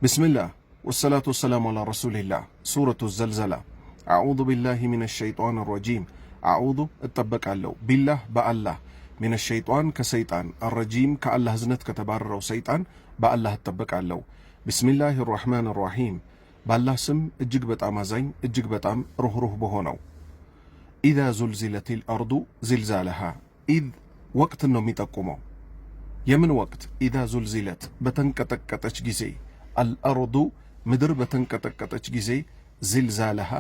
ቢስሚላህ ወሰላቱ ወሰላሙ አላ ረሱሊላህ። ሱረቱ ዘልዘላ። አዑዙ ቢላሂ ሚነ ሸይጧን ረጂም። አዑዙ እጠበቃለሁ፣ ቢላህ በአላህ፣ ሚነ ሸይጧን ከሰይጣን፣ አረጂም ከአላህ እዝነት ከተባረረው ሰይጣን በአላህ እጠበቃለሁ። ቢስሚላህ ራሕማን ራሒም፣ በአላህ ስም እጅግ በጣም አዛኝ እጅግ በጣም ሩህሩህ በሆነው። ኢዛ ዙልዚለቲል አርዱ ዚልዛለሃ። ኢዝ ወቅትን ነው የሚጠቁመው። የምን ወቅት? ኢዛ ዙልዚለት በተንቀጠቀጠች ጊዜ፣ አልአርዱ ምድር በተንቀጠቀጠች ጊዜ፣ ዚልዛለሃ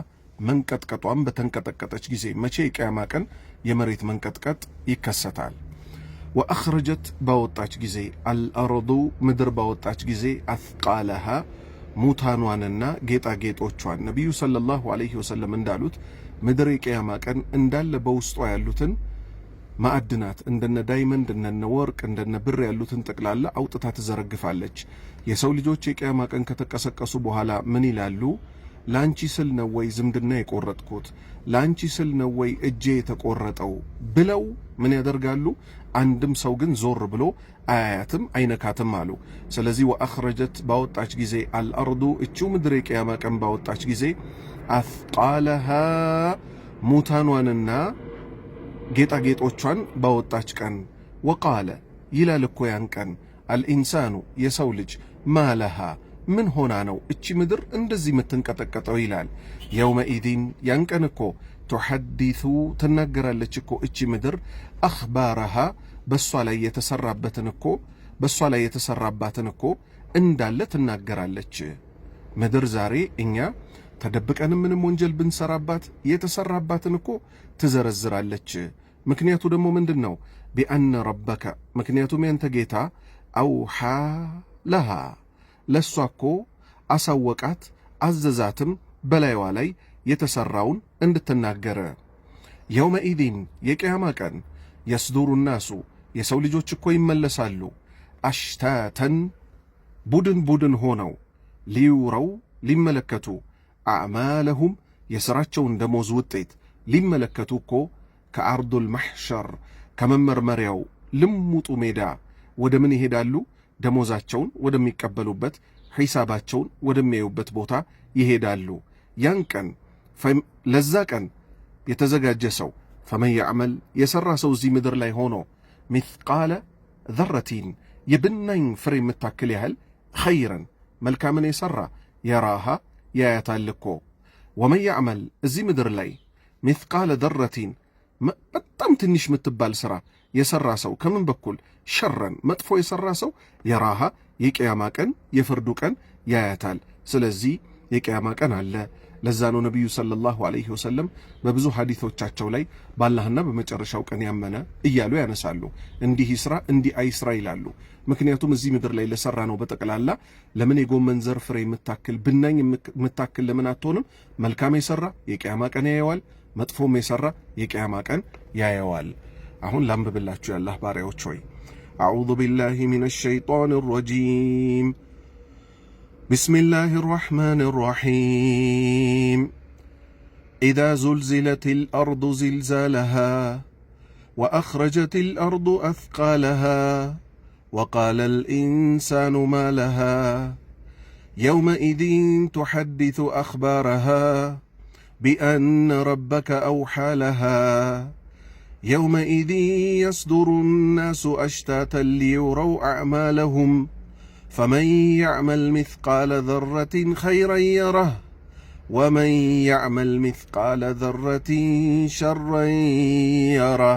መንቀጥቀጧም በተንቀጠቀጠች ጊዜ። መቼ? የቅያማ ቀን የመሬት መንቀጥቀጥ ይከሰታል። ወአኽረጀት ባወጣች ጊዜ፣ አልአርዱ ምድር ባወጣች ጊዜ፣ አስቃለሃ ሙታኗንና ጌጣጌጦቿን። ነቢዩ ሰለላሁ ዐለይሂ ወሰለም እንዳሉት ምድር የቅያማ ቀን እንዳለ በውስጧ ያሉትን ማዕድናት እንደነ ዳይመንድ እንደነ ወርቅ እንደነ ብር ያሉትን ጠቅላላ አውጥታ ትዘረግፋለች። የሰው ልጆች የቅያማ ቀን ከተቀሰቀሱ በኋላ ምን ይላሉ? ላንቺ ስል ነው ወይ ዝምድና የቆረጥኩት? ላንቺ ስል ነው ወይ እጄ የተቆረጠው? ብለው ምን ያደርጋሉ? አንድም ሰው ግን ዞር ብሎ አያያትም አይነካትም አሉ። ስለዚህ ወአኽረጀት ባወጣች ጊዜ፣ አልአርዱ እቺው ምድር የቅያማ ቀን ባወጣች ጊዜ፣ አስቃለሃ ሙታኗንና ጌጣጌጦቿን ባወጣች ቀን። ወቃለ ይላል እኮ ያን ቀን አልኢንሳኑ የሰው ልጅ ማለሃ ምን ሆና ነው እቺ ምድር እንደዚህ የምትንቀጠቀጠው ይላል። የውመኢዲን ያን ቀን እኮ ቱሐዲሱ ትናገራለች እኮ እቺ ምድር አኽባረሃ በሷ ላይ የተሰራባትን እኮ እንዳለ ትናገራለች። ምድር ዛሬ እኛ ተደብቀንም ምንም ወንጀል ብንሰራባት የተሰራባትን እኮ ትዘረዝራለች። ምክንያቱ ደግሞ ምንድን ነው? ቢአነ ረበከ ምክንያቱም ያንተ ጌታ አውሓ ለሃ ለእሷ እኮ አሳወቃት አዘዛትም በላይዋ ላይ የተሰራውን እንድትናገረ። የውመኢዲን የቅያማ ቀን የስዱሩ ናሱ የሰው ልጆች እኮ ይመለሳሉ፣ አሽታተን ቡድን ቡድን ሆነው፣ ሊዩረው ሊመለከቱ፣ አዕማለሁም የሥራቸውን ደሞዝ ውጤት ሊመለከቱ እኮ ከአርዱል ማሕሸር ከመመርመሪያው ልሙጡ ሜዳ ወደ ምን ይሄዳሉ? ደሞዛቸውን ወደሚቀበሉበት ሒሳባቸውን ወደሚያዩበት ቦታ ይሄዳሉ። ያን ቀን ለዛ ቀን የተዘጋጀ ሰው ፈመን ያዕመል የሠራ ሰው እዚህ ምድር ላይ ሆኖ ሚስቃለ ዘረቲን የብናኝ ፍሬ የምታክል ያህል ኸይረን መልካምን የሠራ የራሃ ያያታል እኮ። ወመን ያዕመል እዚህ ምድር ላይ ሚስቃለ ዘረቲን በጣም ትንሽ የምትባል ሥራ የሠራ ሰው ከምን በኩል ሸረን መጥፎ የሠራ ሰው የራሃ የቅያማ ቀን የፍርዱ ቀን ያያታል። ስለዚህ የቅያማ ቀን አለ። ለዛ ነው ነቢዩ ሰለላሁ ዐለይሂ ወሰለም በብዙ ሐዲቶቻቸው ላይ በአላህና በመጨረሻው ቀን ያመነ እያሉ ያነሳሉ። እንዲህ ይስራ እንዲህ አይስራ ይላሉ። ምክንያቱም እዚህ ምድር ላይ ለሠራ ነው በጠቅላላ ለምን የጎመን ዘር ፍሬ የምታክል ብናኝ የምታክል ለምን አትሆንም? መልካም የሠራ የቅያማ ቀን ያየዋል፣ መጥፎም የሠራ የቅያማ ቀን ያየዋል። አሁን ላንብብላችሁ የአላህ ባሪያዎች ሆይ አዑዙ ቢላሂ ሚነ ሸይጣን ረጂም ቢስሚላሂ ራሕማን ራሒም ኢዛ ዙልዚለቲል አርዱ ዚልዛለሃ ወአኽረጀቲል አርዱ አስቃለሃ ወቃለል ኢንሳኑ ማ ለሃ የውመኢዚን ቱሐዲሱ አኽባረሃ ቢአነ ረበከ አውሓ ለሃ يومئذ يصدر الناس أشتاتا ليروا أعمالهم فمن يعمل مثقال ذرة خيرا يره ومن يعمل مثقال ذرة شرا يره